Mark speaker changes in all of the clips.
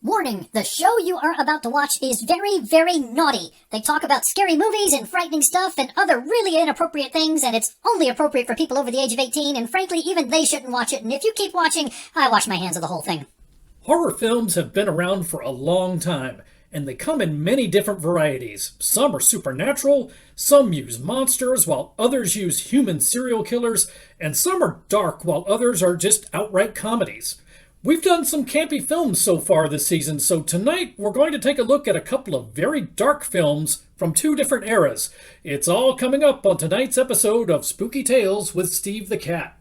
Speaker 1: Warning, the show you are about to watch is very, very naughty. They talk about scary movies and frightening stuff and other really inappropriate things, and it's only appropriate for people over the age of 18, and frankly, even they shouldn't watch it, and if you keep watching, I wash my hands of the whole thing.
Speaker 2: Horror films have been around for a long time, and they come in many different varieties. Some are supernatural, some use monsters, while others use human serial killers, and some are dark, while others are just outright comedies. We've done some campy films so far this season, so tonight we're going to take a look at a couple of very dark films from two different eras. It's all coming up on tonight's episode of Spooky Tales with Steve the Cat.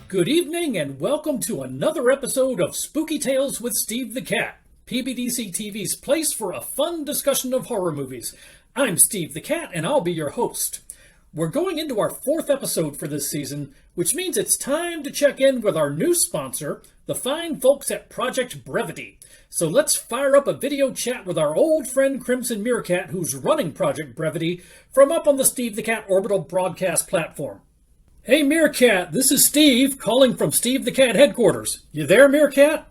Speaker 2: Good evening and welcome to another episode of Spooky Tales with Steve the Cat, PBDCtv's place for a fun discussion of horror movies. I'm Steve the Cat and I'll be your host. We're going into our fourth episode for this season, which means it's time to check in with our new sponsor, the fine folks at Project Brevity. So let's fire up a video chat with our old friend Crimson Meerkat, who's running Project Brevity, from up on the Steve the Cat orbital broadcast platform. Hey Meerkat, this is Steve, calling from Steve the Cat headquarters. You there, Meerkat?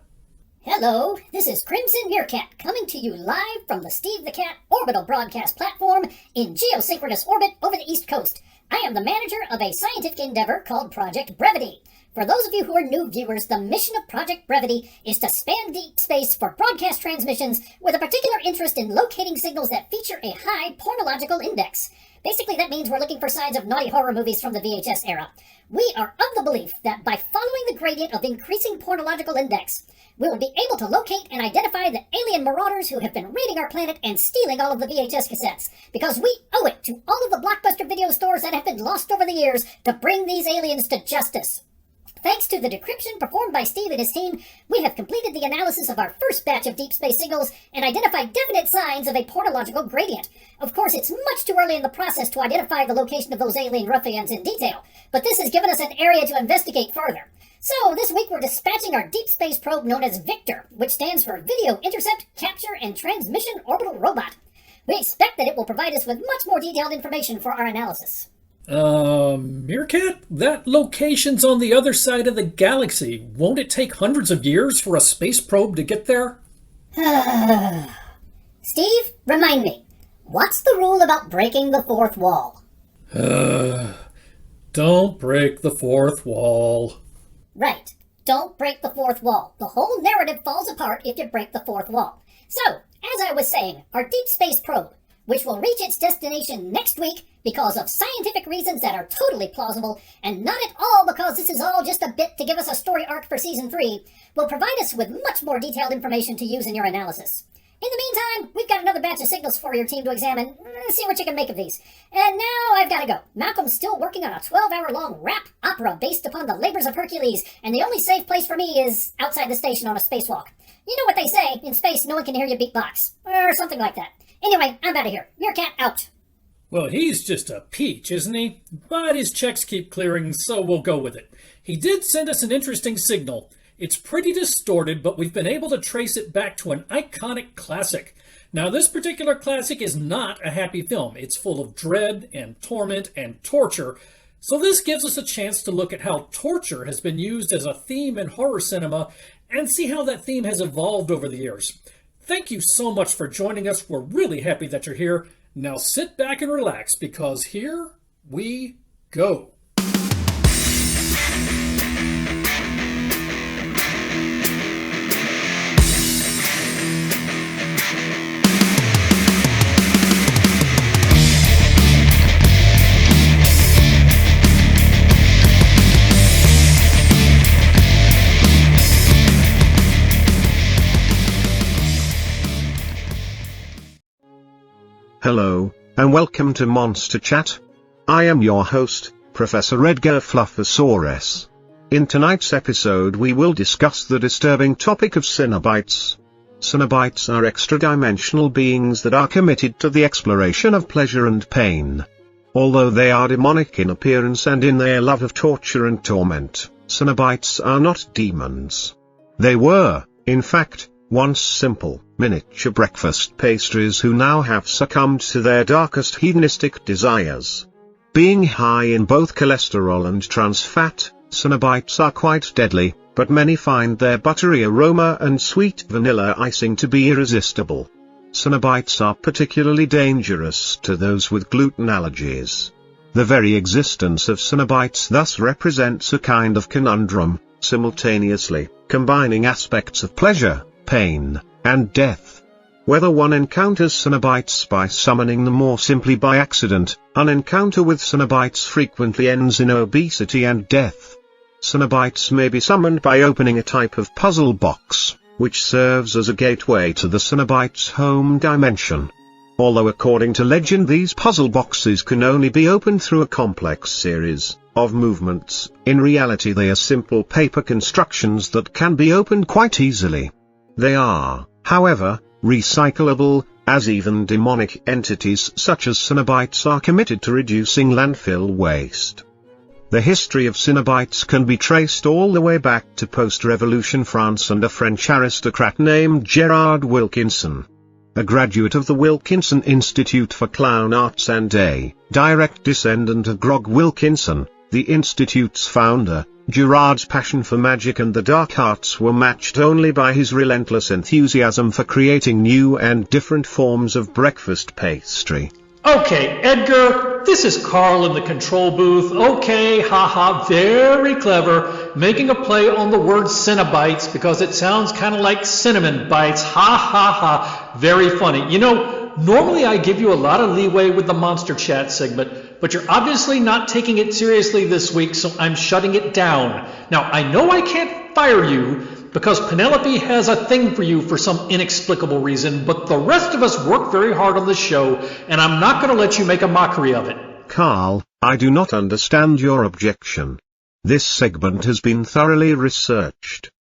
Speaker 1: Hello, this is Crimson Meerkat, coming to you live from the Steve the Cat orbital broadcast platform in geosynchronous orbit over the East Coast. I am the manager of a scientific endeavor called Project Brevity. For those of you who are new viewers, the mission of Project Brevity is to span deep space for broadcast transmissions with a particular interest in locating signals that feature a high pornological index. Basically, that means we're looking for signs of naughty horror movies from the VHS era. We are of the belief that by following the gradient of increasing pornological index, we will be able to locate and identify the alien marauders who have been raiding our planet and stealing all of the VHS cassettes, because we owe it to all of the blockbuster video stores that have been lost over the years to bring these aliens to justice. Thanks to the decryption performed by Steve and his team, we have completed the analysis of our first batch of deep space signals and identified definite signs of a pornological gradient. Of course, it's much too early in the process to identify the location of those alien ruffians in detail, but this has given us an area to investigate further. So, this week we're dispatching our deep space probe known as Victor, which stands for Video Intercept, Capture, and Transmission Orbital Robot. We expect that it will provide us with much more detailed information for our analysis.
Speaker 2: Meerkat? That location's on the other side of the galaxy. Won't it take hundreds of years for a space probe to get there?
Speaker 1: Steve, remind me, what's the rule about breaking the fourth wall?
Speaker 2: Don't break the fourth wall.
Speaker 1: Right. Don't break the fourth wall. The whole narrative falls apart if you break the fourth wall. So, as I was saying, our deep space probe, which will reach its destination next week because of scientific reasons that are totally plausible, and not at all because this is all just a bit to give us a story arc for Season 3, will provide us with much more detailed information to use in your analysis. In the meantime, we've got another batch of signals for your team to examine. See what you can make of these. And now I've got to go. Malcolm's still working on a 12-hour-long rap opera based upon the labors of Hercules, and the only safe place for me is outside the station on a spacewalk. You know what they say, in space no one can hear you beatbox. Or something like that. Anyway, I'm out of here. Meerkat out.
Speaker 2: Well, he's just a peach, isn't he? But his checks keep clearing, so we'll go with it. He did send us an interesting signal. It's pretty distorted, but we've been able to trace it back to an iconic classic. Now, this particular classic is not a happy film. It's full of dread and torment and torture. So this gives us a chance to look at how torture has been used as a theme in horror cinema and see how that theme has evolved over the years. Thank you so much for joining us. We're really happy that you're here. Now sit back and relax, because here we go.
Speaker 3: Hello, and welcome to Monster Chat. I am your host, Professor Edgar Fluffosaurus. In tonight's episode we will discuss the disturbing topic of Cenobites. Cenobites are extra-dimensional beings that are committed to the exploration of pleasure and pain. Although they are demonic in appearance and in their love of torture and torment, Cenobites are not demons. They were, in fact, once simple, miniature breakfast pastries who now have succumbed to their darkest hedonistic desires. Being high in both cholesterol and trans fat, Cenobites are quite deadly, but many find their buttery aroma and sweet vanilla icing to be irresistible. Cenobites are particularly dangerous to those with gluten allergies. The very existence of Cenobites thus represents a kind of conundrum, simultaneously combining aspects of pleasure, pain, and death. Whether one encounters Cenobites by summoning them or simply by accident, an encounter with Cenobites frequently ends in obesity and death. Cenobites may be summoned by opening a type of puzzle box, which serves as a gateway to the Cenobites' home dimension. Although according to legend these puzzle boxes can only be opened through a complex series of movements, in reality they are simple paper constructions that can be opened quite easily. They are, however, recyclable, as even demonic entities such as Cenobites are committed to reducing landfill waste. The history of Cenobites can be traced all the way back to post-revolution France and a French aristocrat named Gerard Wilkinson. A graduate of the Wilkinson Institute for Clown Arts and a direct descendant of Grog Wilkinson, the institute's founder, Gerard's passion for magic and the dark arts were matched only by his relentless enthusiasm for creating new and different forms of breakfast pastry.
Speaker 2: Okay, Edgar, this is Carl in the control booth. Okay, haha, very clever, making a play on the word Cenobites because it sounds kind of like cinnamon bites. Ha ha ha, very funny. You know, normally I give you a lot of leeway with the Monster Chat segment, but you're obviously not taking it seriously this week, so I'm shutting it down. Now, I know I can't fire you, because Penelope has a thing for you for some inexplicable reason, but the rest of us work very hard on this show, and I'm not going to let you make a mockery of it.
Speaker 3: Carl, I do not understand your objection. This segment has been thoroughly researched.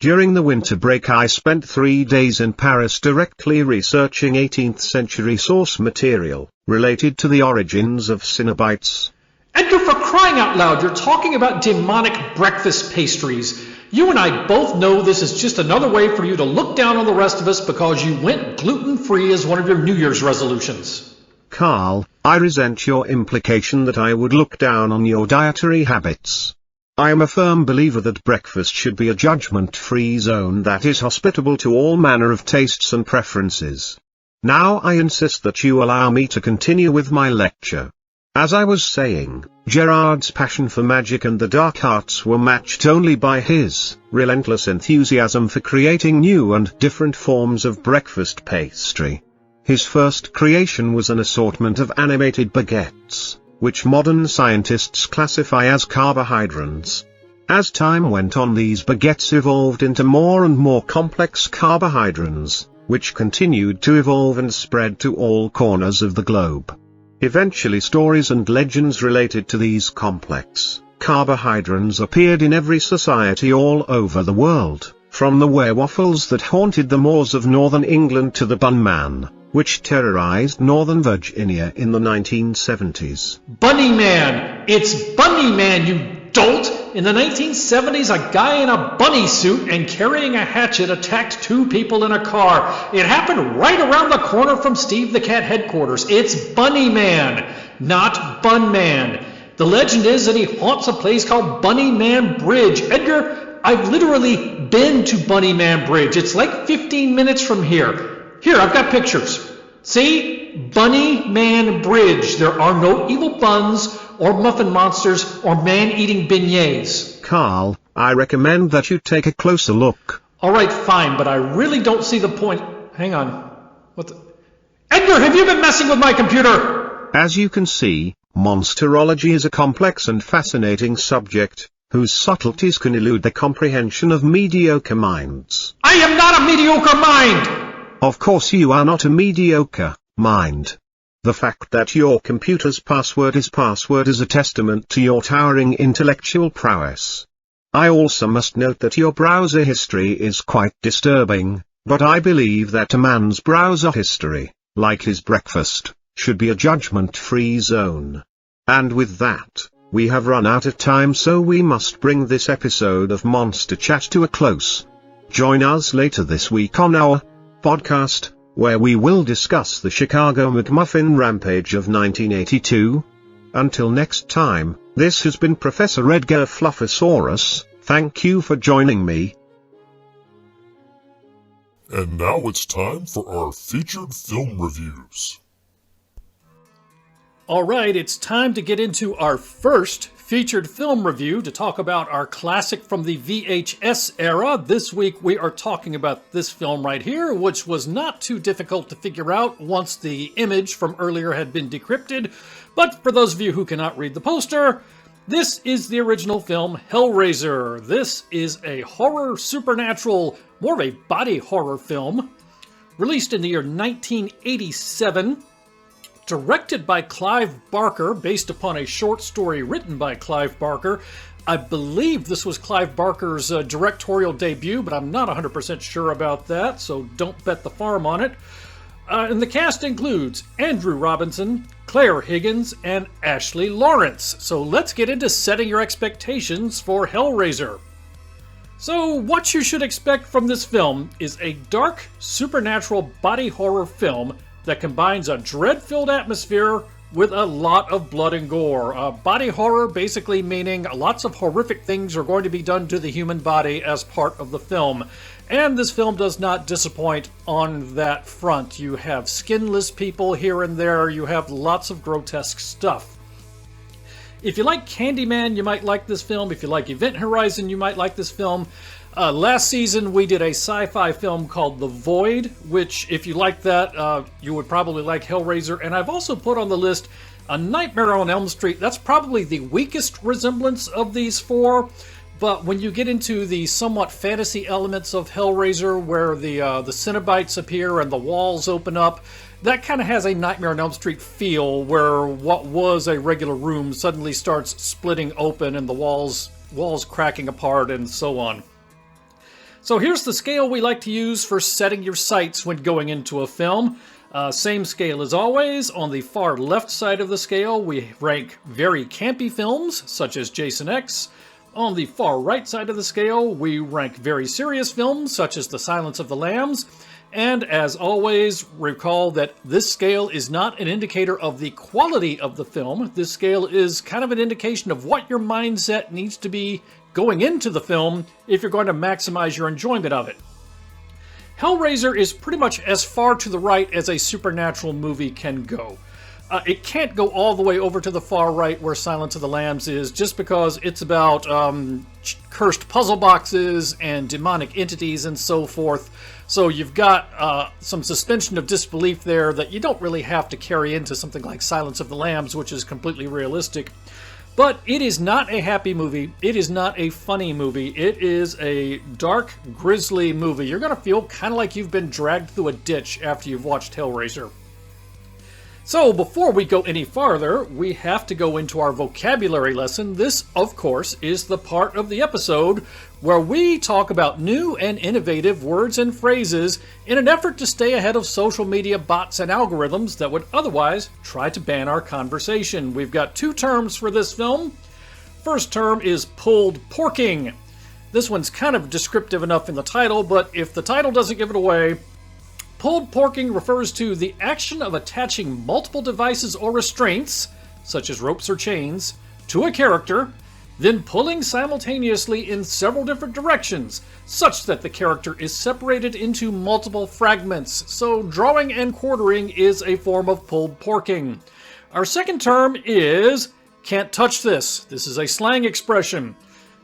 Speaker 3: During the winter break I spent 3 days in Paris directly researching 18th century source material, related to the origins of Cenobites.
Speaker 2: Edgar, for crying out loud, you're talking about demonic breakfast pastries. You and I both know this is just another way for you to look down on the rest of us because you went gluten-free as one of your New Year's resolutions.
Speaker 3: Carl, I resent your implication that I would look down on your dietary habits. I am a firm believer that breakfast should be a judgment-free zone that is hospitable to all manner of tastes and preferences. Now I insist that you allow me to continue with my lecture. As I was saying, Gerard's passion for magic and the dark arts were matched only by his relentless enthusiasm for creating new and different forms of breakfast pastry. His first creation was an assortment of animated baguettes, which modern scientists classify as carbohydrates. As time went on, these baguettes evolved into more and more complex carbohydrates, which continued to evolve and spread to all corners of the globe. Eventually stories and legends related to these complex carbohydrates appeared in every society all over the world, from the werewaffles that haunted the moors of northern England to the bun man, which terrorized northern Virginia in the 1970s.
Speaker 2: Bunny Man! It's Bunny Man, you dolt! In the 1970s, a guy in a bunny suit and carrying a hatchet attacked 2 people in a car. It happened right around the corner from Steve the Cat headquarters. It's Bunny Man, not Bun Man. The legend is that he haunts a place called Bunny Man Bridge. Edgar, I've literally been to Bunny Man Bridge. It's like 15 minutes from here. Here, I've got pictures. See? Bunny Man Bridge. There are no evil buns or muffin monsters or man-eating beignets.
Speaker 3: Carl, I recommend that you take a closer look.
Speaker 2: Alright, fine, but I really don't see the point. Hang on. What the... Edgar, have you been messing with my computer?
Speaker 3: As you can see, monsterology is a complex and fascinating subject, whose subtleties can elude the comprehension of mediocre minds.
Speaker 2: I am not a mediocre mind!
Speaker 3: Of course you are not a mediocre mind. The fact that your computer's password is a testament to your towering intellectual prowess. I also must note that your browser history is quite disturbing, but I believe that a man's browser history, like his breakfast, should be a judgment-free zone. And with that, we have run out of time, so we must bring this episode of Monster Chat to a close. Join us later this week on our podcast, where we will discuss the Chicago McMuffin Rampage of 1982. Until next time, this has been Professor Edgar Fluffosaurus. Thank you for joining me.
Speaker 4: And now it's time for our featured film reviews.
Speaker 2: Alright, it's time to get into our first featured film review to talk about our classic from the VHS era. This week we are talking about this film right here, which was not too difficult to figure out once the image from earlier had been decrypted. But for those of you who cannot read the poster, this is the original film Hellraiser. This is a horror supernatural, more of a body horror film, released in the year 1987. Directed by Clive Barker, based upon a short story written by Clive Barker. I believe this was Clive Barker's directorial debut, but I'm not 100% sure about that, so don't bet the farm on it. And the cast includes Andrew Robinson, Claire Higgins, and Ashley Lawrence. So let's get into setting your expectations for Hellraiser. So what you should expect from this film is a dark, supernatural body horror film that combines a dread-filled atmosphere with a lot of blood and gore. Body horror basically meaning lots of horrific things are going to be done to the human body as part of the film. And this film does not disappoint on that front. You have skinless people here and there. You have lots of grotesque stuff. If you like Candyman, you might like this film. If you like Event Horizon, you might like this film. Last season, we did a sci-fi film called The Void, which, if you like that, you would probably like Hellraiser. And I've also put on the list A Nightmare on Elm Street. That's probably the weakest resemblance of these four. But when you get into the somewhat fantasy elements of Hellraiser, where the Cenobites appear and the walls open up, that kind of has a Nightmare on Elm Street feel, where what was a regular room suddenly starts splitting open and the walls cracking apart and so on. So here's the scale we like to use for setting your sights when going into a film. Same scale as always. On the far left side of the scale, we rank very campy films, such as Jason X. On the far right side of the scale, we rank very serious films, such as The Silence of the Lambs. And as always, recall that this scale is not an indicator of the quality of the film. This scale is kind of an indication of what your mindset needs to be going into the film if you're going to maximize your enjoyment of it. Hellraiser is pretty much as far to the right as a supernatural movie can go. It can't go all the way over to the far right where Silence of the Lambs is, just because it's about cursed puzzle boxes and demonic entities and so forth. So you've got some suspension of disbelief there that you don't really have to carry into something like Silence of the Lambs, which is completely realistic. But it is not a happy movie. It is not a funny movie. It is a dark, grisly movie. You're going to feel kind of like you've been dragged through a ditch after you've watched Hellraiser. So before we go any farther, we have to go into our vocabulary lesson. This, of course, is the part of the episode where we talk about new and innovative words and phrases in an effort to stay ahead of social media bots and algorithms that would otherwise try to ban our conversation. We've got two terms for this film. First term is pulled porking. This one's kind of descriptive enough in the title, but if the title doesn't give it away, pulled porking refers to the action of attaching multiple devices or restraints, such as ropes or chains, to a character, then pulling simultaneously in several different directions, such that the character is separated into multiple fragments. So drawing and quartering is a form of pulled porking. Our second term is can't touch this. This is a slang expression.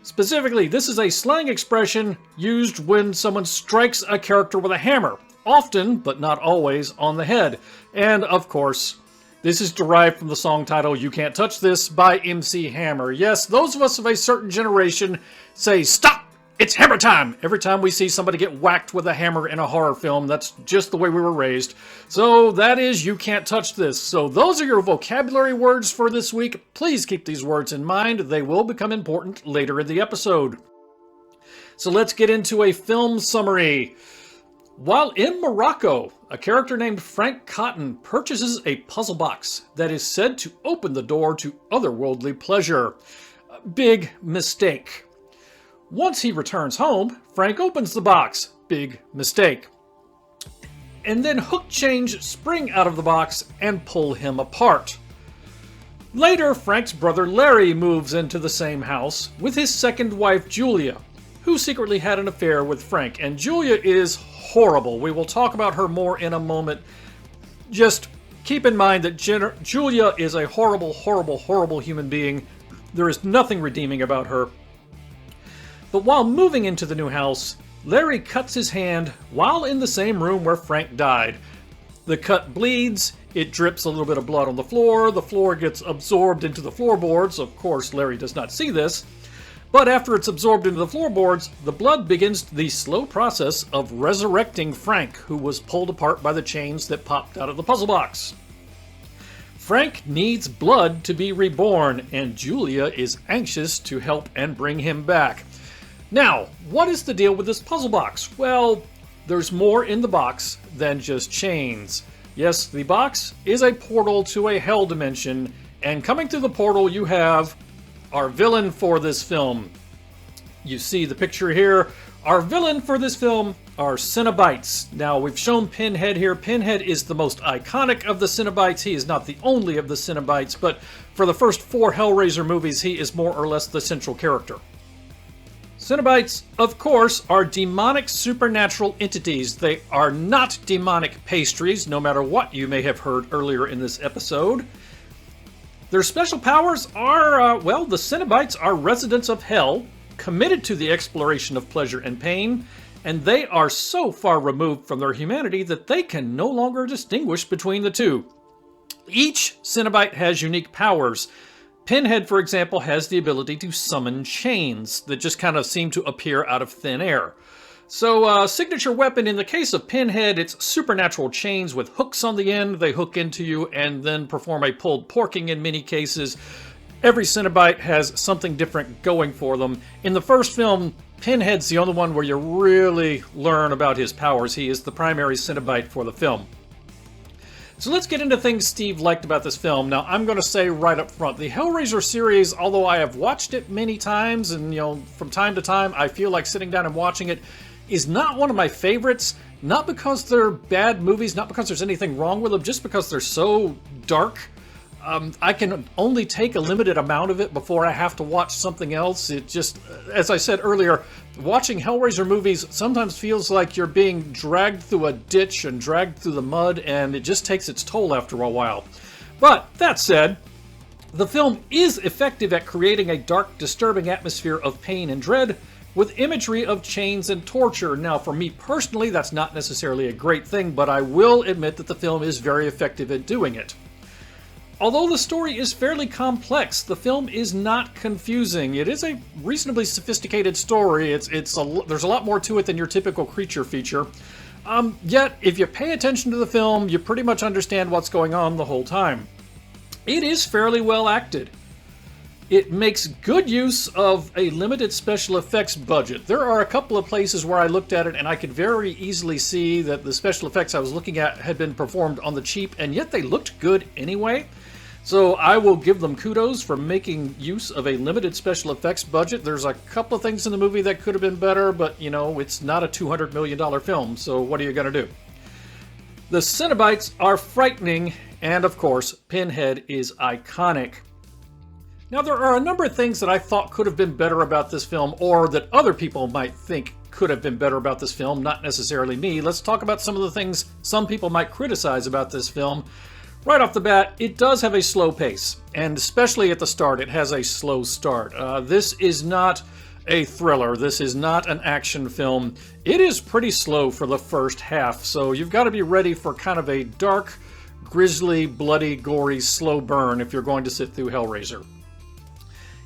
Speaker 2: Specifically, this is a slang expression used when someone strikes a character with a hammer. Often, but not always, on the head. And, of course, this is derived from the song title You Can't Touch This by MC Hammer. Yes, those of us of a certain generation say, "Stop! It's hammer time!" every time we see somebody get whacked with a hammer in a horror film. That's just the way we were raised. So that is You Can't Touch This. So those are your vocabulary words for this week. Please keep these words in mind. They will become important later in the episode. So let's get into a film summary. While in Morocco, a character named Frank Cotton purchases a puzzle box that is said to open the door to otherworldly pleasure. Big mistake. Once he returns home, Frank opens the box. Big mistake. And then hook chains spring out of the box and pull him apart. Later, Frank's brother Larry moves into the same house with his second wife Julia, who secretly had an affair with Frank. And Julia is horrible. We will talk about her more in a moment. Just keep in mind that Julia is a horrible, horrible, horrible human being. There is nothing redeeming about her. But while moving into the new house, Larry cuts his hand while in the same room where Frank died. The cut bleeds, it drips a little bit of blood on the floor gets absorbed into the floorboards. Of course, Larry does not see this. But after it's absorbed into the floorboards, the blood begins the slow process of resurrecting Frank, who was pulled apart by the chains that popped out of the puzzle box. Frank needs blood to be reborn, and Julia is anxious to help and bring him back. Now, what is the deal with this puzzle box? Well, there's more in the box than just chains. Yes, the box is a portal to a hell dimension, and coming through the portal you have our villain for this film. You see the picture here. Our villain for this film are Cenobites. Now, we've shown Pinhead here. Pinhead is the most iconic of the Cenobites. He is not the only of the Cenobites, but for the first 4 Hellraiser movies, he is more or less the central character. Cenobites, of course, are demonic supernatural entities. They are not demonic pastries, no matter what you may have heard earlier in this episode. Their special powers are, the Cenobites are residents of hell, committed to the exploration of pleasure and pain, and they are so far removed from their humanity that they can no longer distinguish between the two. Each Cenobite has unique powers. Pinhead, for example, has the ability to summon chains that just kind of seem to appear out of thin air. So, signature weapon in the case of Pinhead, it's supernatural chains with hooks on the end. They hook into you and then perform a pulled porking in many cases. Every Cenobite has something different going for them. In the first film, Pinhead's the only one where you really learn about his powers. He is the primary Cenobite for the film. So let's get into things Steve liked about this film. Now, I'm going to say right up front, the Hellraiser series, although I have watched it many times, and from time to time I feel like sitting down and watching it, is not one of my favorites. Not because they're bad movies, not because there's anything wrong with them, just because they're so dark. I can only take a limited amount of it before I have to watch something else. It just, as I said earlier, watching Hellraiser movies sometimes feels like you're being dragged through a ditch and dragged through the mud, and it just takes its toll after a while. But that said, the film is effective at creating a dark, disturbing atmosphere of pain and dread with imagery of chains and torture. Now, for me personally, that's not necessarily a great thing, but I will admit that the film is very effective at doing it. Although the story is fairly complex, the film is not confusing. It is a reasonably sophisticated story. There's a lot more to it than your typical creature feature. Yet, if you pay attention to the film, you pretty much understand what's going on the whole time. It is fairly well acted. It makes good use of a limited special effects budget. There are a couple of places where I looked at it and I could very easily see that the special effects I was looking at had been performed on the cheap, and yet they looked good anyway. So I will give them kudos for making use of a limited special effects budget. There's a couple of things in the movie that could have been better, but it's not a $200 million film, so what are you going to do? The Cenobites are frightening, and of course, Pinhead is iconic. Now, there are a number of things that I thought could have been better about this film, or that other people might think could have been better about this film, not necessarily me. Let's talk about some of the things some people might criticize about this film. Right off the bat, it does have a slow pace, and especially at the start, it has a slow start. This is not a thriller. This is not an action film. It is pretty slow for the first half, so you've got to be ready for kind of a dark, grisly, bloody, gory, slow burn if you're going to sit through Hellraiser.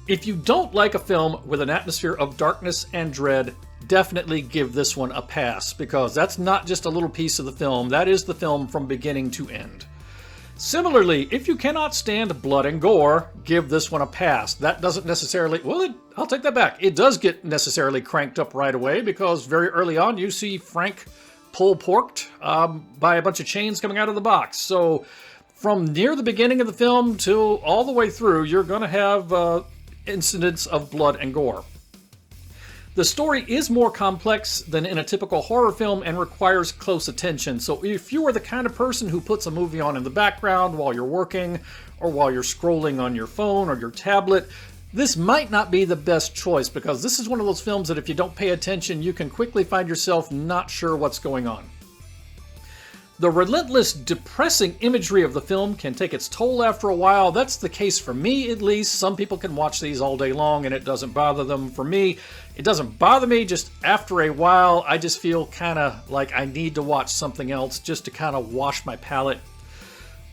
Speaker 2: If you don't like a film with an atmosphere of darkness and dread, definitely give this one a pass, because that's not just a little piece of the film. That is the film from beginning to end. Similarly, if you cannot stand blood and gore, give this one a pass. That doesn't necessarily... I'll take that back. It does get necessarily cranked up right away, because very early on you see Frank pulled porked by a bunch of chains coming out of the box. So from near the beginning of the film till all the way through, you're going to have incidents of blood and gore. The story is more complex than in a typical horror film and requires close attention. So if you are the kind of person who puts a movie on in the background while you're working or while you're scrolling on your phone or your tablet, this might not be the best choice, because this is one of those films that if you don't pay attention, you can quickly find yourself not sure what's going on. The relentless, depressing imagery of the film can take its toll after a while. That's the case for me, at least. Some people can watch these all day long and it doesn't bother them. For me, it doesn't bother me. Just after a while, I just feel kind of like I need to watch something else just to kind of wash my palate.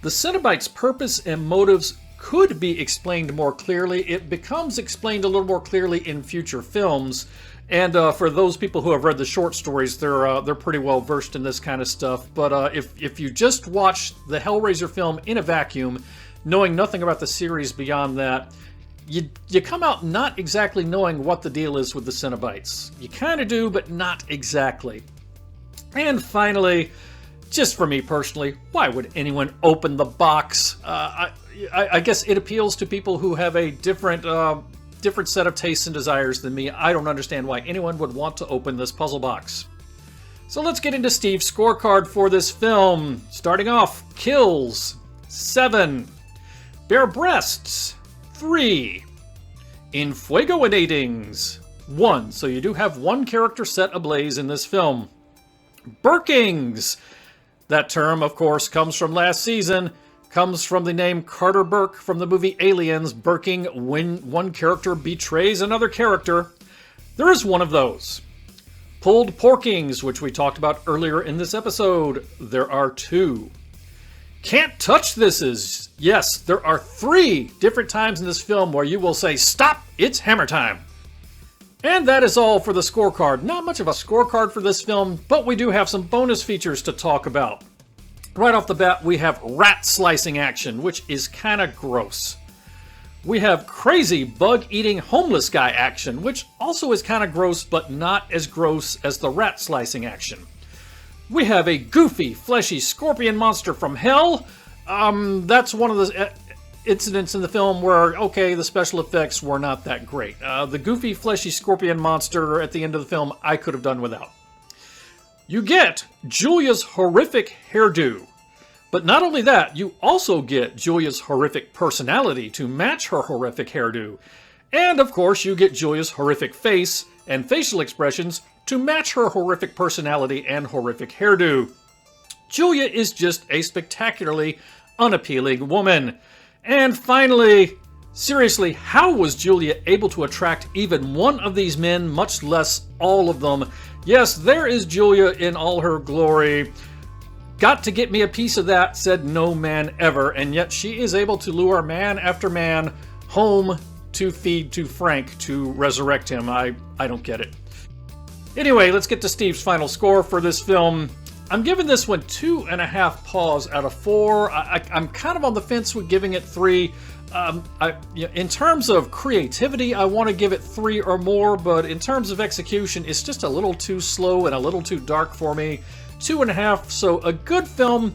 Speaker 2: The Cenobites' purpose and motives could be explained more clearly. It becomes explained a little more clearly in future films. And for those people who have read the short stories, they're pretty well versed in this kind of stuff. But if you just watch the Hellraiser film in a vacuum, knowing nothing about the series beyond that, you come out not exactly knowing what the deal is with the Cenobites. You kind of do, but not exactly. And finally, just for me personally, why would anyone open the box? I guess it appeals to people who have a different set of tastes and desires than me. I don't understand why anyone would want to open this puzzle box. So let's get into Steve's scorecard for this film. Starting off, kills, 7. Bare breasts, 3. Infuegoinatings, 1. So you do have one character set ablaze in this film. Burkings. That term, of course, comes from last season. Comes from the name Carter Burke from the movie Aliens, burking when one character betrays another character. There is one of those. Pulled porkings, which we talked about earlier in this episode. There are 2. Can't touch thises. Yes, there are 3 different times in this film where you will say, "Stop, it's hammer time." And that is all for the scorecard. Not much of a scorecard for this film, but we do have some bonus features to talk about. Right off the bat, we have rat slicing action, which is kind of gross. We have crazy bug-eating homeless guy action, which also is kind of gross, but not as gross as the rat slicing action. We have a goofy, fleshy scorpion monster from hell. That's one of the incidents in the film where, okay, the special effects were not that great. The goofy, fleshy scorpion monster at the end of the film, I could have done without. You get Julia's horrific hairdo. But not only that, you also get Julia's horrific personality to match her horrific hairdo. And of course, you get Julia's horrific face and facial expressions to match her horrific personality and horrific hairdo. Julia is just a spectacularly unappealing woman. And finally, seriously, how was Julia able to attract even one of these men, much less all of them? Yes, there is Julia in all her glory. Got to get me a piece of that, said no man ever, and yet she is able to lure man after man home to feed to Frank to resurrect him. I don't get it. Anyway, let's get to Steve's final score for this film. I'm giving this one 2.5 paws out of 4. I'm kind of on the fence with giving it 3. In terms of creativity, I want to give it 3 or more, but in terms of execution, it's just a little too slow and a little too dark for me. 2.5, so a good film,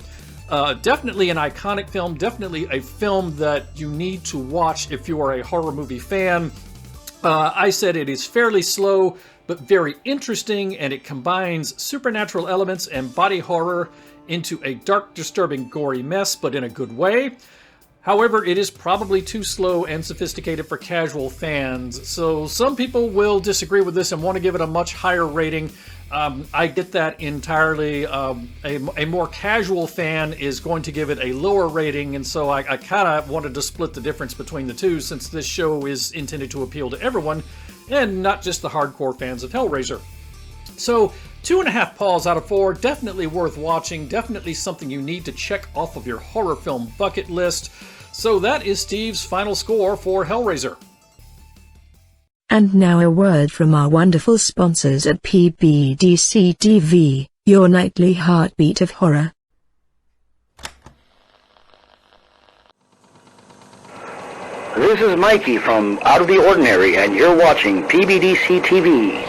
Speaker 2: definitely an iconic film, definitely a film that you need to watch if you are a horror movie fan. I said it is fairly slow, but very interesting, and it combines supernatural elements and body horror into a dark, disturbing, gory mess, but in a good way. However, it is probably too slow and sophisticated for casual fans, so some people will disagree with this and want to give it a much higher rating. I get that entirely. A more casual fan is going to give it a lower rating, and so I kind of wanted to split the difference between the two, since this show is intended to appeal to everyone, and not just the hardcore fans of Hellraiser. So, 2.5 paws out of 4, definitely worth watching, definitely something you need to check off of your horror film bucket list. So that is Steve's final score for Hellraiser.
Speaker 5: And now a word from our wonderful sponsors at PBDCtv, your nightly heartbeat of horror.
Speaker 6: This is Mikey from Out of the Ordinary, and you're watching PBDCtv.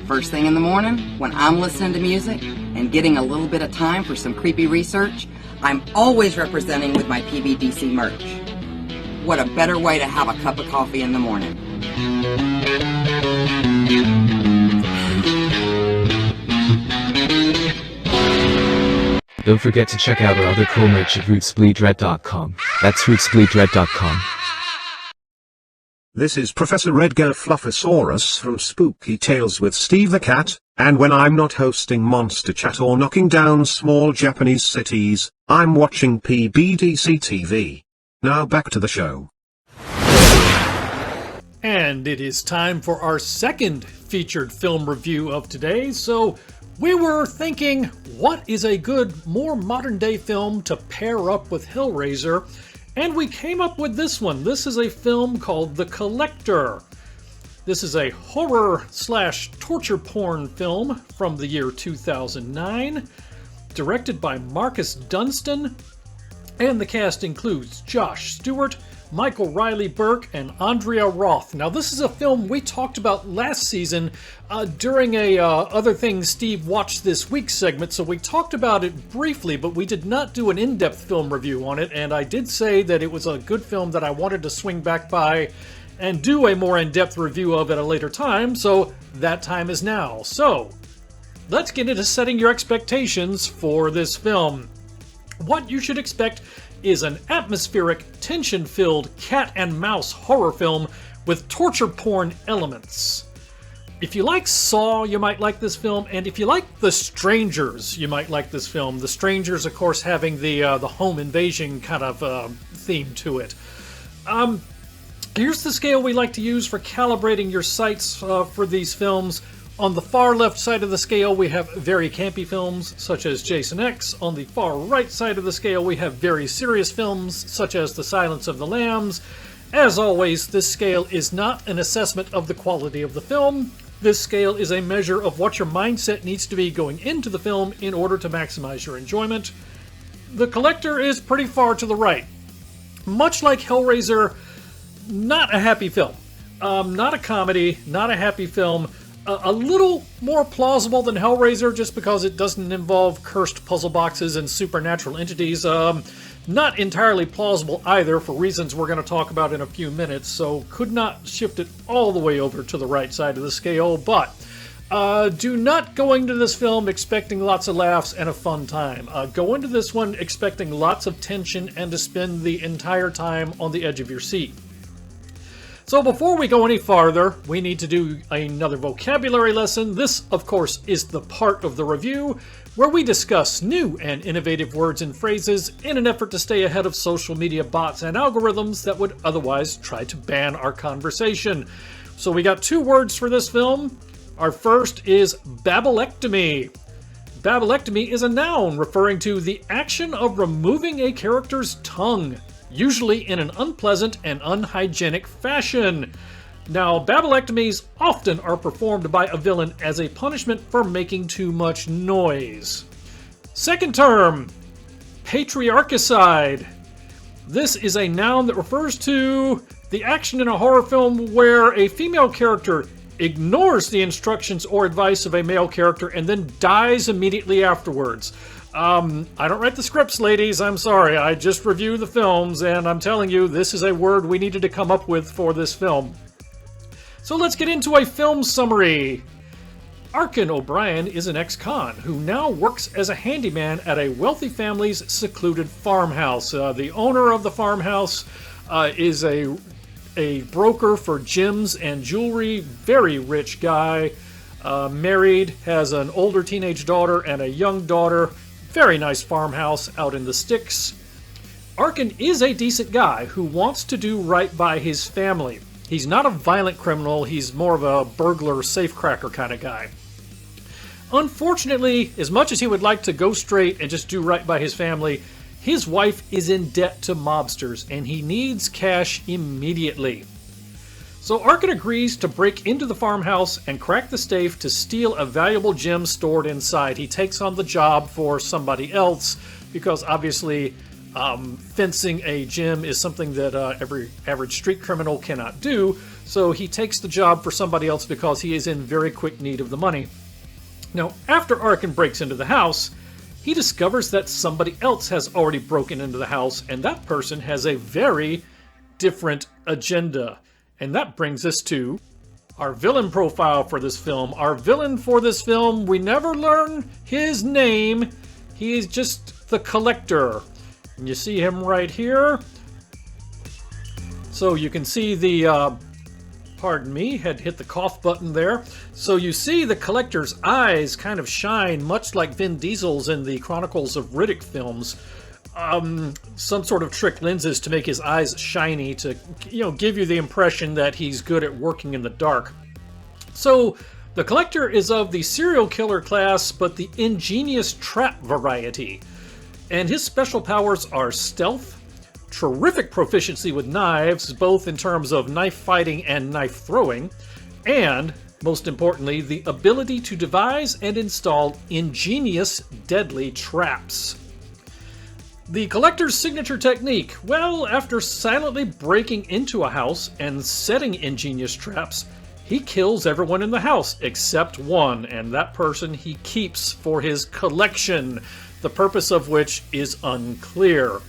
Speaker 7: First thing in the morning, when I'm listening to music and getting a little bit of time for some creepy research, I'm always representing with my PBDC merch. What a better way to have a cup of coffee in the morning.
Speaker 8: Don't forget to check out our other cool merch at rootsbleedred.com. That's rootsbleedred.com.
Speaker 3: This is Professor Edgar Fluffosaurus from Spooky Tales with Steve the Cat, and when I'm not hosting Monster Chat or knocking down small Japanese cities, I'm watching PBDCtv. Now back to the show.
Speaker 2: And it is time for our second featured film review of today. So we were thinking, what is a good, more modern day film to pair up with Hellraiser? And we came up with this one. This is a film called The Collector. This is a horror/torture porn film from the year 2009, directed by Marcus Dunstan, and the cast includes Josh Stewart, Michael Riley Burke, and Andrea Roth. Now, this is a film we talked about last season during a Other Things Steve Watched This Week segment, so we talked about it briefly, but we did not do an in-depth film review on it, and I did say that it was a good film that I wanted to swing back by and do a more in-depth review of at a later time, so that time is now. So, let's get into setting your expectations for this film. What you should expect is an atmospheric, tension-filled cat and mouse horror film with torture porn elements. If you like Saw, you might like this film, and if you like The Strangers, you might like this film. The Strangers, of course, having the home invasion kind of theme to it. Here's the scale we like to use for calibrating your sights for these films. On the far left side of the scale, we have very campy films, such as Jason X. On the far right side of the scale, we have very serious films, such as The Silence of the Lambs. As always, this scale is not an assessment of the quality of the film. This scale is a measure of what your mindset needs to be going into the film in order to maximize your enjoyment. The Collector is pretty far to the right. Much like Hellraiser, not a happy film. Not a comedy, not a happy film. A little more plausible than Hellraiser just because it doesn't involve cursed puzzle boxes and supernatural entities. Not entirely plausible either for reasons we're going to talk about in a few minutes, so could not shift it all the way over to the right side of the scale, but do not go into this film expecting lots of laughs and a fun time. Go into this one expecting lots of tension and to spend the entire time on the edge of your seat. So before we go any farther, we need to do another vocabulary lesson. This, of course, is the part of the review where we discuss new and innovative words and phrases in an effort to stay ahead of social media bots and algorithms that would otherwise try to ban our conversation. So we got two words for this film. Our first is babblectomy. Babblectomy is a noun referring to the action of removing a character's tongue, usually in an unpleasant and unhygienic fashion. Now, babblectomies often are performed by a villain as a punishment for making too much noise. Second term, patriarchicide. This is a noun that refers to the action in a horror film where a female character ignores the instructions or advice of a male character and then dies immediately afterwards. I don't write the scripts, ladies. I'm sorry. I just review the films, and I'm telling you, this is a word we needed to come up with for this film. So let's get into a film summary. Arkin O'Brien is an ex-con who now works as a handyman at a wealthy family's secluded farmhouse. The owner of the farmhouse is a broker for gems and jewelry, very rich guy, married, has an older teenage daughter and a young daughter. Very nice farmhouse out in the sticks. Arkin is a decent guy who wants to do right by his family. He's not a violent criminal, he's more of a burglar, safecracker kind of guy. Unfortunately, as much as he would like to go straight and just do right by his family, his wife is in debt to mobsters and he needs cash immediately. So Arkin agrees to break into the farmhouse and crack the safe to steal a valuable gem stored inside. He takes on the job for somebody else because obviously fencing a gem is something that every average street criminal cannot do. So he takes the job for somebody else because he is in very quick need of the money. Now, after Arkin breaks into the house, he discovers that somebody else has already broken into the house, and that person has a very different agenda. And that brings us to our villain profile for this film. Our villain for this film, we never learn his name. He is just the Collector. And you see him right here. So you can see the, pardon me, had hit the cough button there. So you see the Collector's eyes kind of shine, much like Vin Diesel's in the Chronicles of Riddick films. Some sort of trick lenses to make his eyes shiny to, give you the impression that he's good at working in the dark. So the Collector is of the serial killer class, but the ingenious trap variety. And his special powers are stealth, terrific proficiency with knives, both in terms of knife fighting and knife throwing, and, most importantly, the ability to devise and install ingenious, deadly traps. The Collector's signature technique, well, after silently breaking into a house and setting ingenious traps, he kills everyone in the house except one, and that person he keeps for his collection, the purpose of which is unclear.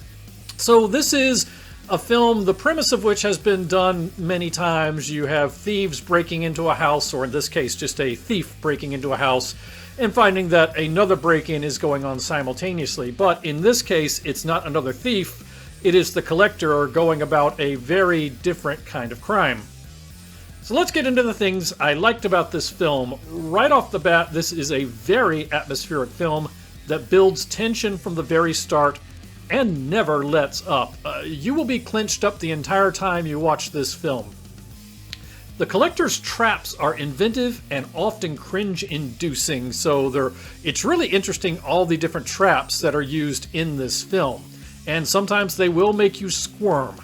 Speaker 2: So this is a film, the premise of which has been done many times. You have thieves breaking into a house, or in this case, just a thief breaking into a house, and finding that another break-in is going on simultaneously. But in this case, it's not another thief, it is the Collector going about a very different kind of crime. So let's get into the things I liked about this film. Right off the bat, this is a very atmospheric film that builds tension from the very start and never lets up. You will be clenched up the entire time you watch this film. The Collector's traps are inventive and often cringe-inducing, so it's really interesting all the different traps that are used in this film, and sometimes they will make you squirm.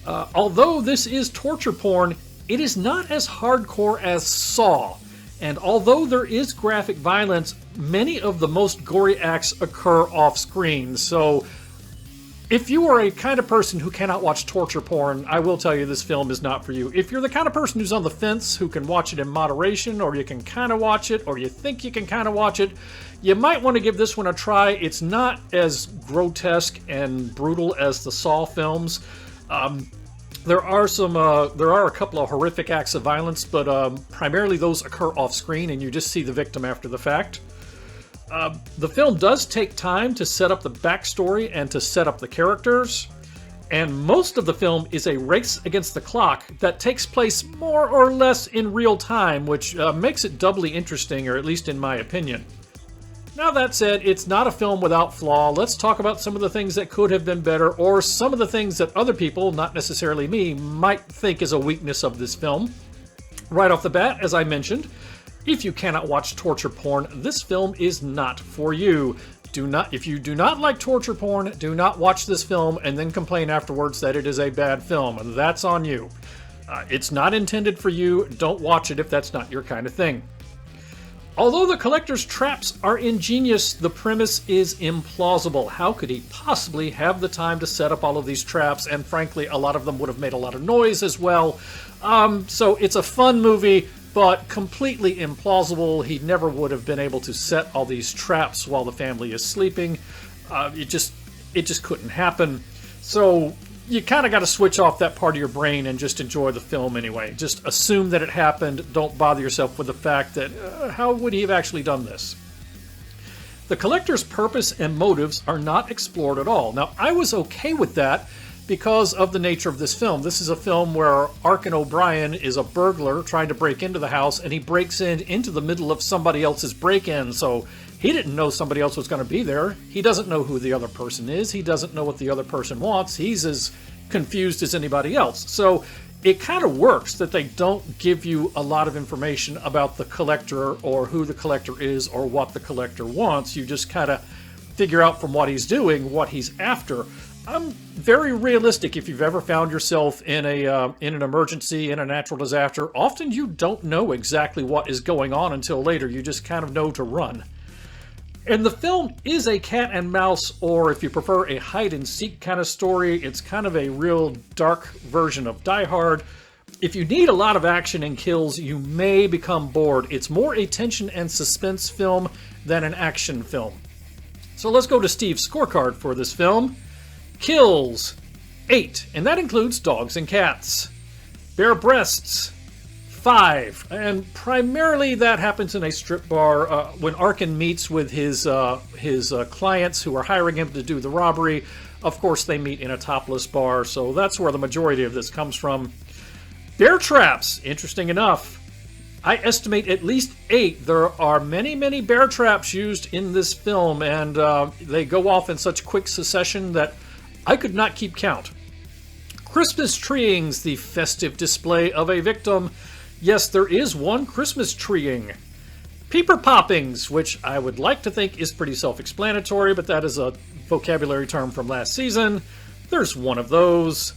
Speaker 2: Although this is torture porn, it is not as hardcore as Saw, and although there is graphic violence, many of the most gory acts occur off-screen, so if you are a kind of person who cannot watch torture porn, I will tell you this film is not for you. If you're the kind of person who's on the fence, who can watch it in moderation, or you can kind of watch it, or you think you can kind of watch it, you might want to give this one a try. It's not as grotesque and brutal as the Saw films. There are a couple of horrific acts of violence, but primarily those occur off screen and you just see the victim after the fact. The film does take time to set up the backstory and to set up the characters, and most of the film is a race against the clock that takes place more or less in real time, which makes it doubly interesting, or at least in my opinion. Now that said, it's not a film without flaw. Let's talk about some of the things that could have been better, or some of the things that other people, not necessarily me, might think is a weakness of this film. Right off the bat, as I mentioned, if you cannot watch torture porn, this film is not for you. If you do not like torture porn, do not watch this film and then complain afterwards that it is a bad film. That's on you. It's not intended for you. Don't watch it if that's not your kind of thing. Although the Collector's traps are ingenious, the premise is implausible. How could he possibly have the time to set up all of these traps? And frankly, a lot of them would have made a lot of noise as well. So it's a fun movie, but completely implausible. He never would have been able to set all these traps while the family is sleeping. It just couldn't happen. So you kind of got to switch off that part of your brain and just enjoy the film anyway. Just assume that it happened. Don't bother yourself with the fact that how would he have actually done this? The Collector's purpose and motives are not explored at all. Now, I was okay with that because of the nature of this film. This is a film where Arkin O'Brien is a burglar trying to break into the house, and he breaks into the middle of somebody else's break-in, so he didn't know somebody else was going to be there. He doesn't know who the other person is. He doesn't know what the other person wants. He's as confused as anybody else. So it kind of works that they don't give you a lot of information about the Collector or who the Collector is or what the Collector wants. You just kind of figure out from what he's doing what he's after. I'm very realistic. If you've ever found yourself in an emergency, in a natural disaster, often you don't know exactly what is going on until later. You just kind of know to run. And the film is a cat and mouse, or if you prefer, a hide and seek kind of story. It's kind of a real dark version of Die Hard. If you need a lot of action and kills, you may become bored. It's more a tension and suspense film than an action film. So let's go to Steve's scorecard for this film. Kills, 8, and that includes dogs and cats. Bare breasts, 5, and primarily that happens in a strip bar when Arkin meets with his clients who are hiring him to do the robbery. Of course, they meet in a topless bar, so that's where the majority of this comes from. Bear traps, interesting enough. I estimate at least 8. There are many, many bear traps used in this film, and they go off in such quick succession that I could not keep count. Christmas treeings, the festive display of a victim. Yes, there is one Christmas treeing. Peeper poppings, which I would like to think is pretty self-explanatory, but that is a vocabulary term from last season. There's one of those.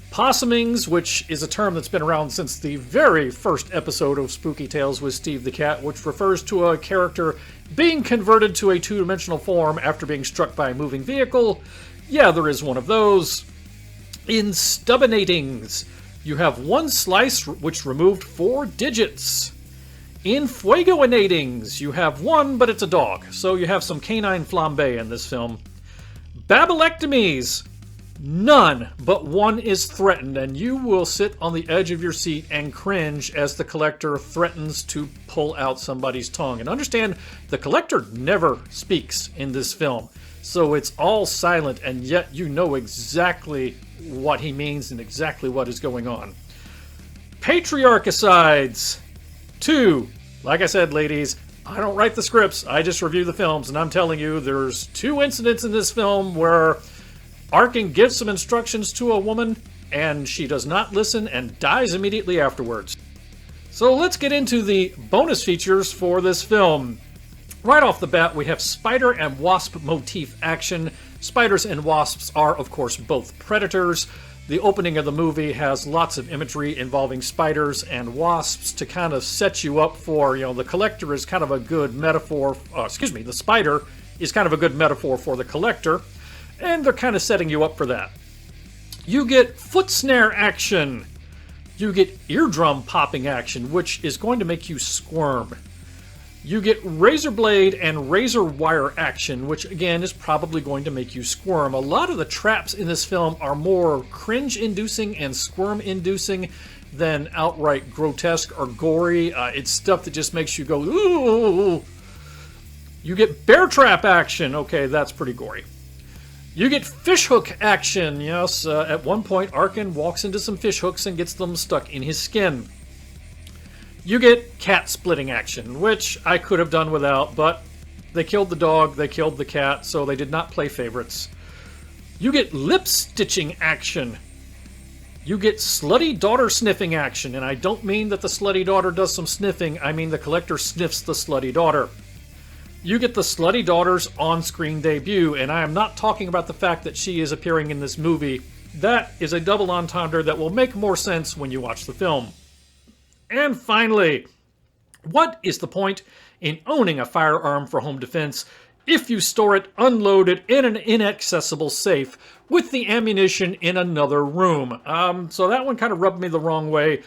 Speaker 2: Possumings, which is a term that's been around since the very first episode of Spooky Tales with Steve the Cat, which refers to a character being converted to a two-dimensional form after being struck by a moving vehicle. Yeah, there is one of those. Instabinatings, you have one slice which removed 4 digits. Infuegoinatings, you have one, but it's a dog, so you have some canine flambe in this film. Babelectomies, none, but one is threatened, and you will sit on the edge of your seat and cringe as the collector threatens to pull out somebody's tongue. And understand, the collector never speaks in this film, so it's all silent, and yet you know exactly what he means and exactly what is going on. Patriarchicides, 2. Like I said, ladies, I don't write the scripts, I just review the films, and I'm telling you, there's 2 incidents in this film where Arkin gives some instructions to a woman, and she does not listen and dies immediately afterwards. So let's get into the bonus features for this film. Right off the bat, we have spider and wasp motif action. Spiders and wasps are, of course, both predators. The opening of the movie has lots of imagery involving spiders and wasps to kind of set you up for, the collector is kind of a good metaphor, the spider is kind of a good metaphor for the collector, and they're kind of setting you up for that. You get foot snare action. You get eardrum popping action, which is going to make you squirm. You get razor blade and razor wire action, which again is probably going to make you squirm. A lot of the traps in this film are more cringe-inducing and squirm-inducing than outright grotesque or gory. It's stuff that just makes you go, ooh. You get bear trap action. Okay, that's pretty gory. You get fishhook action. Yes, at one point Arkin walks into some fishhooks and gets them stuck in his skin. You get cat splitting action, which I could have done without, but they killed the dog, they killed the cat, so they did not play favorites. You get lip stitching action. You get slutty daughter sniffing action, and I don't mean that the slutty daughter does some sniffing, I mean the collector sniffs the slutty daughter. You get the slutty daughter's on-screen debut, and I am not talking about the fact that she is appearing in this movie. That is a double entendre that will make more sense when you watch the film. And finally, what is the point in owning a firearm for home defense if you store it unloaded in an inaccessible safe with the ammunition in another room? So that one kind of rubbed me the wrong way.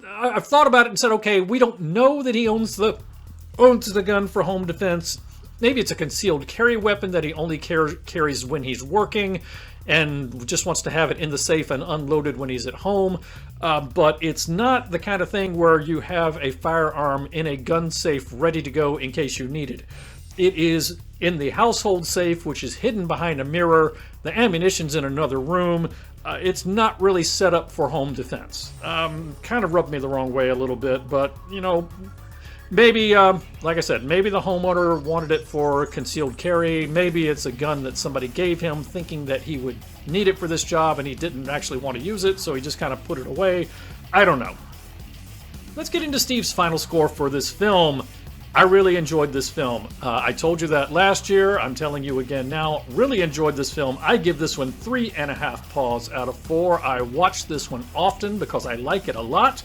Speaker 2: I've thought about it and said, okay, we don't know that he owns the gun for home defense. Maybe it's a concealed carry weapon that he only carries when he's working and just wants to have it in the safe and unloaded when he's at home. But it's not the kind of thing where you have a firearm in a gun safe ready to go in case you need it. It is in the household safe, which is hidden behind a mirror. The ammunition's in another room. It's not really set up for home defense. Kind of rubbed me the wrong way a little bit, but, maybe, like I said, maybe the homeowner wanted it for concealed carry. Maybe it's a gun that somebody gave him thinking that he would need it for this job and he didn't actually want to use it, so he just kind of put it away. I don't know. Let's get into Steve's final score for this film. I really enjoyed this film. I told you that last year. I'm telling you again now. Really enjoyed this film. I give this one 3.5 paws out of 4. I watch this one often because I like it a lot.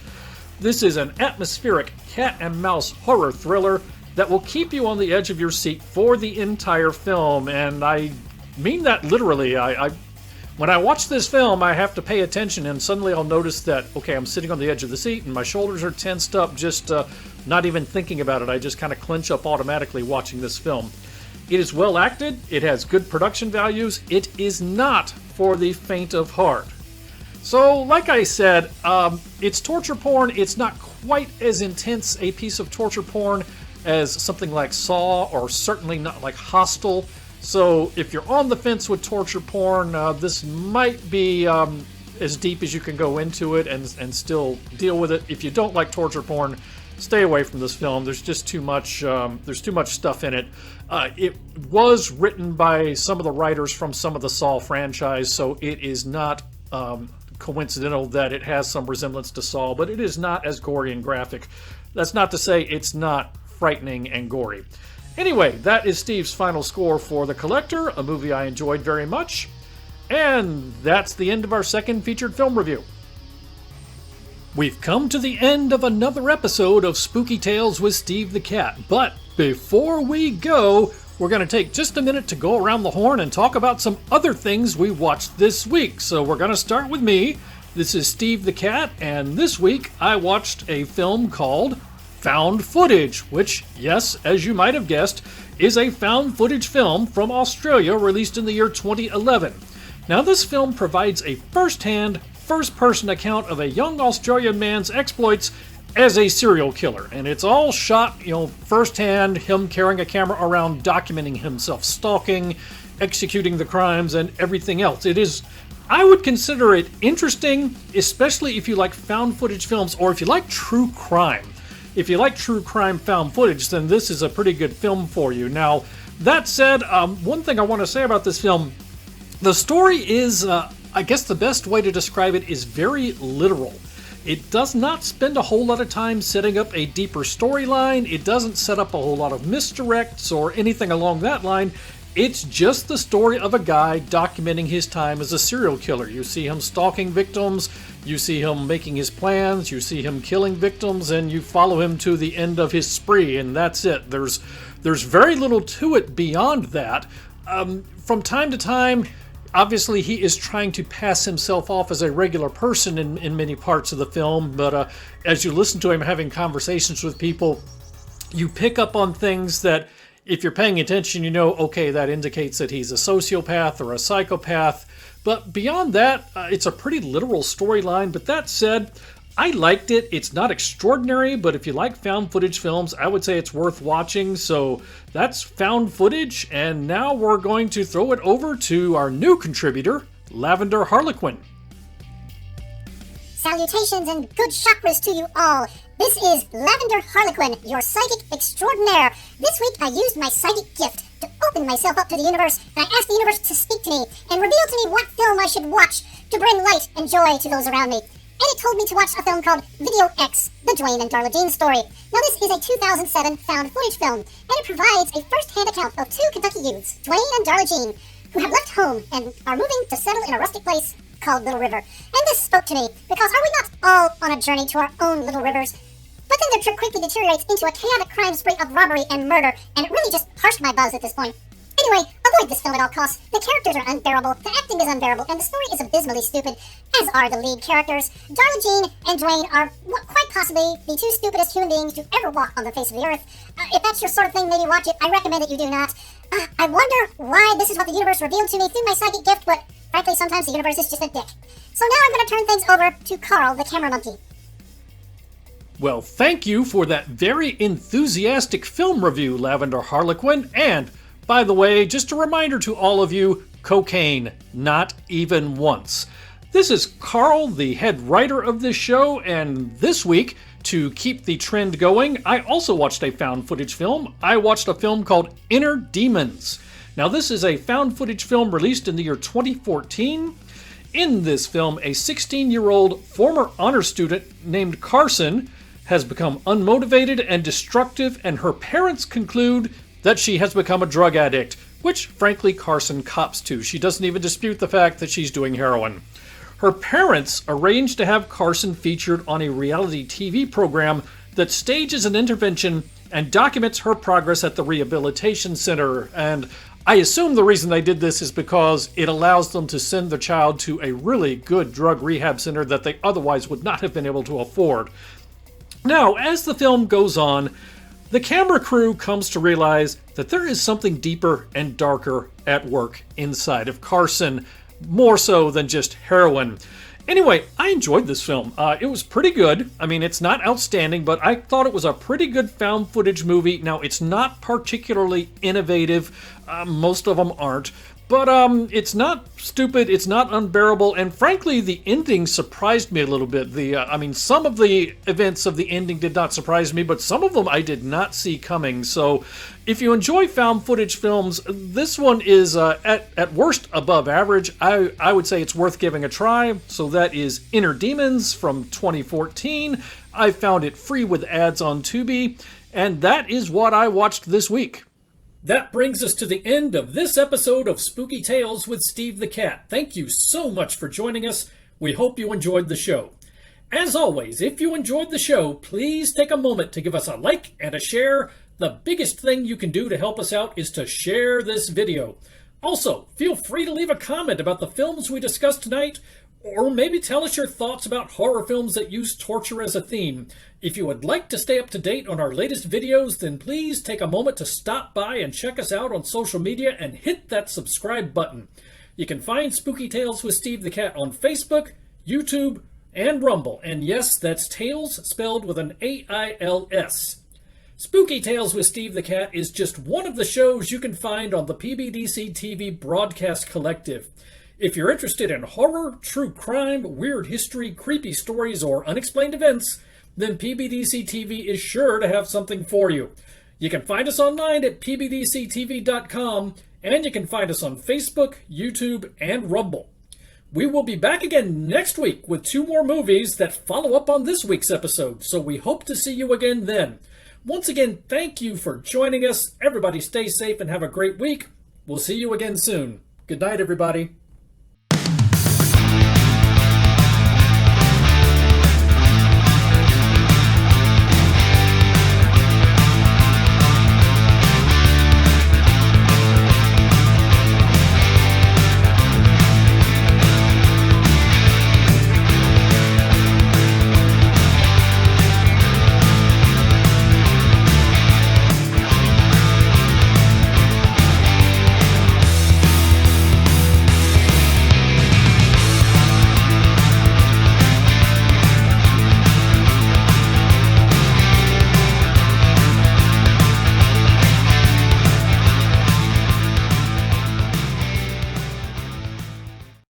Speaker 2: This is an atmospheric cat and mouse horror thriller that will keep you on the edge of your seat for the entire film, and I mean that literally. When I watch this film, I have to pay attention, and suddenly I'll notice that, okay, I'm sitting on the edge of the seat and my shoulders are tensed up, just not even thinking about it. I just kind of clench up automatically watching this film. It is well acted. It has good production values. It is not for the faint of heart. So, like I said, it's torture porn. It's not quite as intense a piece of torture porn as something like Saw, or certainly not like Hostel. So if you're on the fence with torture porn, this might be as deep as you can go into it and still deal with it. If you don't like torture porn, stay away from this film. There's just too much. There's too much stuff in it. It was written by some of the writers from some of the Saw franchise, so it is not coincidental that it has some resemblance to Saw, but it is not as gory and graphic. That's not to say it's not frightening and gory. Anyway, that is Steve's final score for The Collector, a movie I enjoyed very much. And that's the end of our second featured film review. We've come to the end of another episode of Spooky Tales with Steve the Cat, but before we go, we're going to take just a minute to go around the horn and talk about some other things we watched this week. So we're going to start with me. This is Steve the Cat, and this week I watched a film called Found Footage, which, yes, as you might have guessed, is a found footage film from Australia released in the year 2011. Now, this film provides a first-hand, first-person account of a young Australian man's exploits as a serial killer, and it's all shot, firsthand, him carrying a camera around, documenting himself stalking, executing the crimes, and everything else. I would consider it interesting, especially if you like found footage films or if you like true crime. If you like true crime found footage, then this is a pretty good film for you. Now, that said, one thing I want to say about this film, the story is, I guess the best way to describe it is very literal. It does not spend a whole lot of time setting up a deeper storyline. It doesn't set up a whole lot of misdirects or anything along that line. It's just the story of a guy documenting his time as a serial killer. You see him stalking victims, you see him making his plans, you see him killing victims, and you follow him to the end of his spree, and that's it. There's very little to it beyond that. From time to time, obviously he is trying to pass himself off as a regular person in many parts of the film, but as you listen to him having conversations with people, you pick up on things that, if you're paying attention, okay, that indicates that he's a sociopath or a psychopath. But beyond that, it's a pretty literal storyline. But that said, I liked it. It's not extraordinary, but if you like found footage films, I would say it's worth watching. So that's Found Footage. And now we're going to throw it over to our new contributor, Lavender Harlequin.
Speaker 9: Salutations and good chakras to you all. This is Lavender Harlequin, your psychic extraordinaire. This week I used my psychic gift to open myself up to the universe, and I asked the universe to speak to me and reveal to me what film I should watch to bring light and joy to those around me. And it told me to watch a film called Video X, the Dwayne and Darla Jean story. Now this is a 2007 found footage film, and it provides a first-hand account of two Kentucky youths, Dwayne and Darla Jean, who have left home and are moving to settle in a rustic place called Little River. And this spoke to me, because are we not all on a journey to our own little rivers? But then their trip quickly deteriorates into a chaotic crime spree of robbery and murder, and it really just harshed my buzz at this point. Anyway, avoid this film at all costs. The characters are unbearable, the acting is unbearable, and the story is abysmally stupid, as are the lead characters. Darla Jean and Dwayne are quite possibly the two stupidest human beings to ever walk on the face of the earth. If that's your sort of thing, maybe watch it. I recommend that you do not. I wonder why this is what the universe revealed to me through my psychic gift, but frankly, sometimes the universe is just a dick. So now I'm going to turn things over to Carl, the camera monkey.
Speaker 2: Well, thank you for that very enthusiastic film review, Lavender Harlequin. And, by the way, just a reminder to all of you, cocaine, not even once. This is Carl, the head writer of this show, and this week, to keep the trend going, I also watched a found footage film. I watched a film called Inner Demons. Now, this is a found footage film released in the year 2014. In this film, a 16-year-old former honor student named Carson has become unmotivated and destructive, and her parents conclude that she has become a drug addict, which, frankly, Carson cops to. She doesn't even dispute the fact that she's doing heroin. Her parents arranged to have Carson featured on a reality TV program that stages an intervention and documents her progress at the rehabilitation center. And I assume the reason they did this is because it allows them to send their child to a really good drug rehab center that they otherwise would not have been able to afford. Now, as the film goes on, the camera crew comes to realize that there is something deeper and darker at work inside of Carson, more so than just heroin. Anyway, I enjoyed this film. It was pretty good. I mean, it's not outstanding, but I thought it was a pretty good found footage movie. Now, it's not particularly innovative. Most of them aren't. But it's not stupid, it's not unbearable, and frankly, the ending surprised me a little bit. Some of the events of the ending did not surprise me, but some of them I did not see coming. So, if you enjoy found footage films, this one is at worst above average. I would say it's worth giving a try. So that is Inner Demons from 2014. I found it free with ads on Tubi, and that is what I watched this week. That brings us to the end of this episode of Spooky Tales with Steve the Cat. Thank you so much for joining us. We hope you enjoyed the show. As always, if you enjoyed the show, please take a moment to give us a like and a share. The biggest thing you can do to help us out is to share this video. Also, feel free to leave a comment about the films we discussed tonight, or maybe tell us your thoughts about horror films that use torture as a theme. If you would like to stay up to date on our latest videos, then please take a moment to stop by and check us out on social media and hit that subscribe button. You can find Spooky Tales with Steve the Cat on Facebook, YouTube, and Rumble. And yes, that's Tales spelled with an A-I-L-S. Spooky Tales with Steve the Cat is just one of the shows you can find on the PBDCtv Broadcast Collective. If you're interested in horror, true crime, weird history, creepy stories, or unexplained events, then PBDCtv is sure to have something for you. You can find us online at PBDCtv.com, and you can find us on Facebook, YouTube, and Rumble. We will be back again next week with 2 more movies that follow up on this week's episode, so we hope to see you again then. Once again, thank you for joining us. Everybody stay safe and have a great week. We'll see you again soon. Good night, everybody.